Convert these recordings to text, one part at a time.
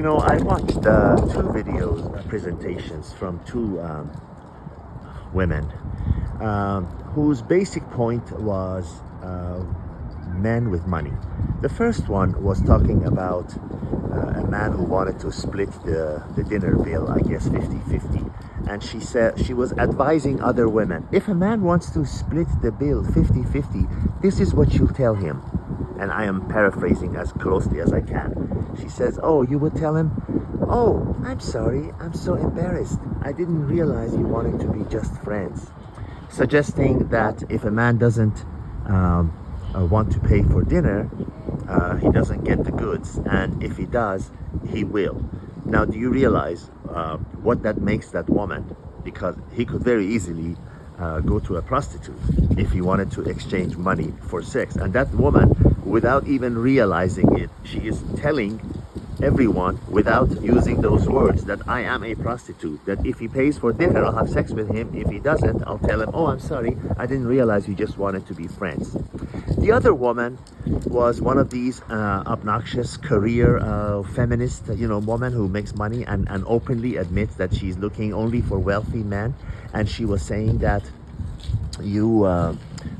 I watched two videos, presentations from two women whose basic point was men with money. The first one was talking about a man who wanted to split the dinner bill, I guess 50-50. And she said she was advising other women, if a man wants to split the bill 50-50, this is what you tell him. And I am paraphrasing as closely as I can. She says, oh, you would tell him, oh, I'm sorry, I'm so embarrassed. I didn't realize you wanted to be just friends. Suggesting that if a man doesn't want to pay for dinner, he doesn't get the goods. And if he does, he will. Now, do you realize what that makes that woman? Because he could very easily go to a prostitute if he wanted to exchange money for sex. And that woman, without even realizing it, she is telling everyone without using those words that I am a prostitute, that if he pays for dinner, I'll have sex with him. If he doesn't, I'll tell him, oh, I'm sorry, I didn't realize you just wanted to be friends. The other woman was one of these obnoxious career feminist, woman who makes money and openly admits that she's looking only for wealthy men. And she was saying that you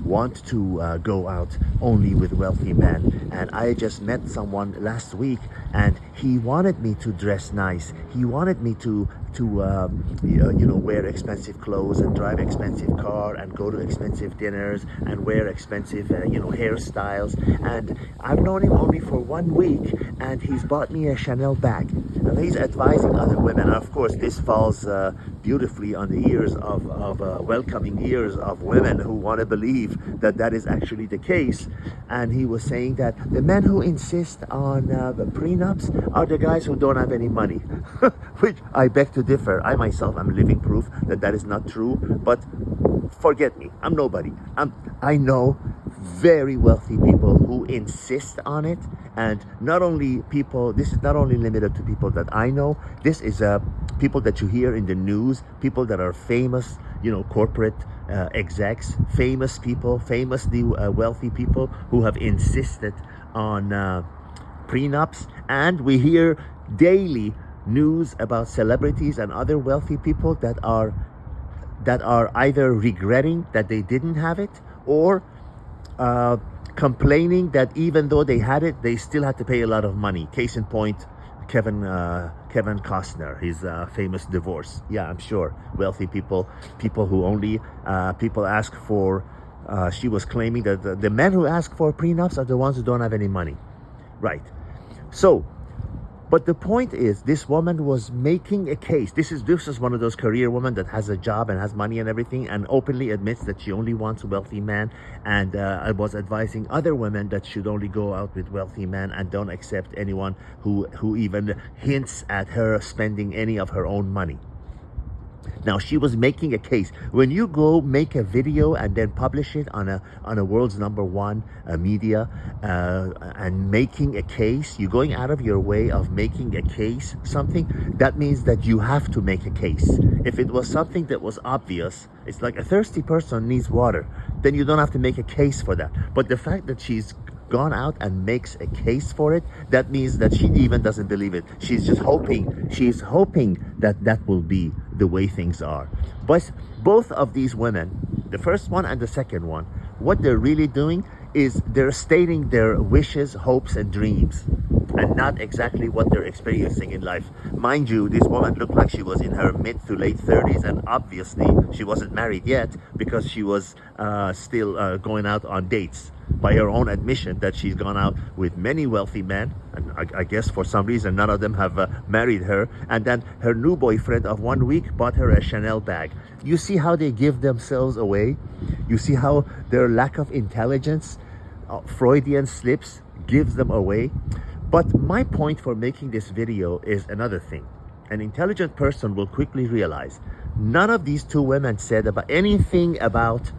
want to go out only with wealthy men. And I just met someone last week and he wanted me to dress nice. He wanted me to wear expensive clothes and drive expensive car and go to expensive dinners and wear expensive hairstyles. And I've known him only for 1 week and he's bought me a Chanel bag. And he's advising other women. And of course, this falls beautifully on the ears of welcoming ears of women who want to believe that that is actually the case. And he was saying that the men who insist on prenups are the guys who don't have any money, which I beg to differ. I myself am living proof that that is not true, but forget me. I'm nobody. I know very wealthy people who insist on it. And not only people, this is not only limited to people that I know, this is people that you hear in the news, people that are famous, corporate execs, famous people, famously wealthy people who have insisted on prenups. And we hear daily news about celebrities and other wealthy people that are either regretting that they didn't have it or complaining that even though they had it, they still had to pay a lot of money. Case in point, Kevin Costner, his famous divorce. Yeah, I'm sure wealthy people who only people ask for. She was claiming that the men who ask for prenups are the ones who don't have any money, right? So, but the point is, this woman was making a case. This is one of those career women that has a job and has money and everything, and openly admits that she only wants a wealthy man. And I was advising other women that should only go out with wealthy men and don't accept anyone who even hints at her spending any of her own money. Now, she was making a case. When you go make a video and then publish it on a world's #1 media and making a case, you're going out of your way of making a case, something that means that you have to make a case. If it was something that was obvious, it's like a thirsty person needs water, then you don't have to make a case for that. But the fact that she's gone out and makes a case for it, that means that she even doesn't believe it. She's hoping that that will be the way things are. But both of these women, the first one and the second one, what they're really doing is they're stating their wishes, hopes, and dreams, and not exactly what they're experiencing in life. Mind you, this woman looked like she was in her mid to late 30s, and obviously she wasn't married yet because she was still going out on dates. By her own admission, that she's gone out with many wealthy men, and I guess for some reason none of them have married her. And then her new boyfriend of 1 week bought her a Chanel bag. You see how they give themselves away? You see how their lack of intelligence, Freudian slips, gives them away? But my point for making this video is another thing. An intelligent person will quickly realize none of these two women said about anything about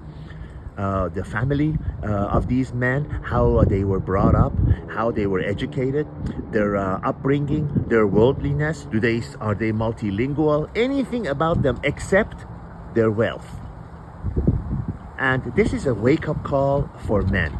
the family of these men, how they were brought up, how they were educated, their upbringing, their worldliness. Are they multilingual? Anything about them except their wealth. And this is a wake-up call for men,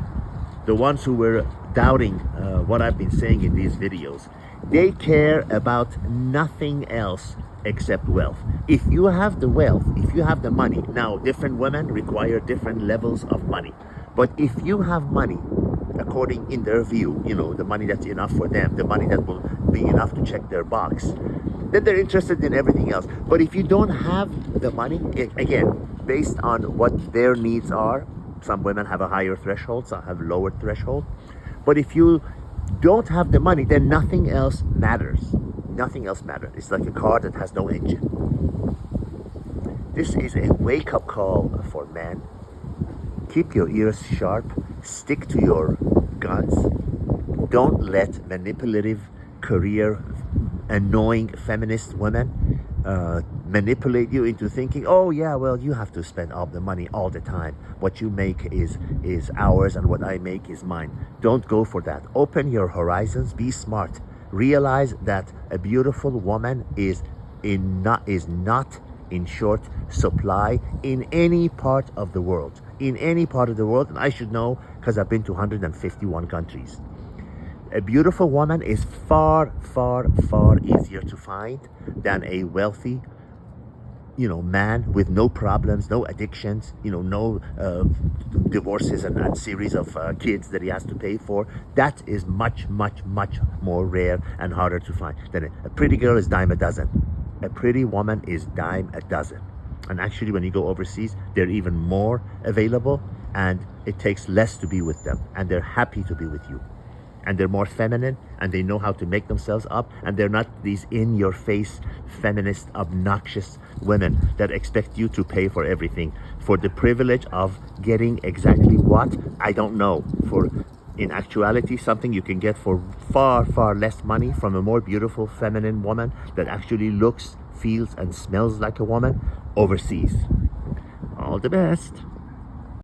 the ones who were doubting what I've been saying in these videos. They care about nothing else except wealth. If you have the wealth, if you have the money, now different women require different levels of money. But if you have money, according in their view, you know, the money that's enough for them, the money that will be enough to check their box, then they're interested in everything else. But if you don't have the money, again, based on what their needs are, some women have a higher threshold, some have lower threshold. But if you don't have the money, then nothing else matters. Nothing else matters. It's like a car that has no engine. This is a wake-up call for men. Keep your ears sharp. Stick to your guns. Don't let manipulative, career, annoying feminist women manipulate you into thinking, oh yeah, well, you have to spend all the money all the time. What you make is ours, and what I make is mine. Don't go for that. Open your horizons. Be smart. Realize that a beautiful woman is not in short supply in any part of the world. In any part of the world, and I should know because I've been to 151 countries. A beautiful woman is far, far, far easier to find than a wealthy, you know, man with no problems, no addictions, you know, no divorces and series of kids that he has to pay for. That is much, much, much more rare and harder to find than a pretty girl is dime a dozen. A pretty woman is dime a dozen. And actually, when you go overseas, they're even more available, and it takes less to be with them, and they're happy to be with you. And they're more feminine, and they know how to make themselves up, and they're not these in-your-face, feminist, obnoxious women that expect you to pay for everything. For the privilege of getting exactly what? I don't know. For, in actuality, something you can get for far, far less money from a more beautiful, feminine woman that actually looks, feels, and smells like a woman overseas. All the best.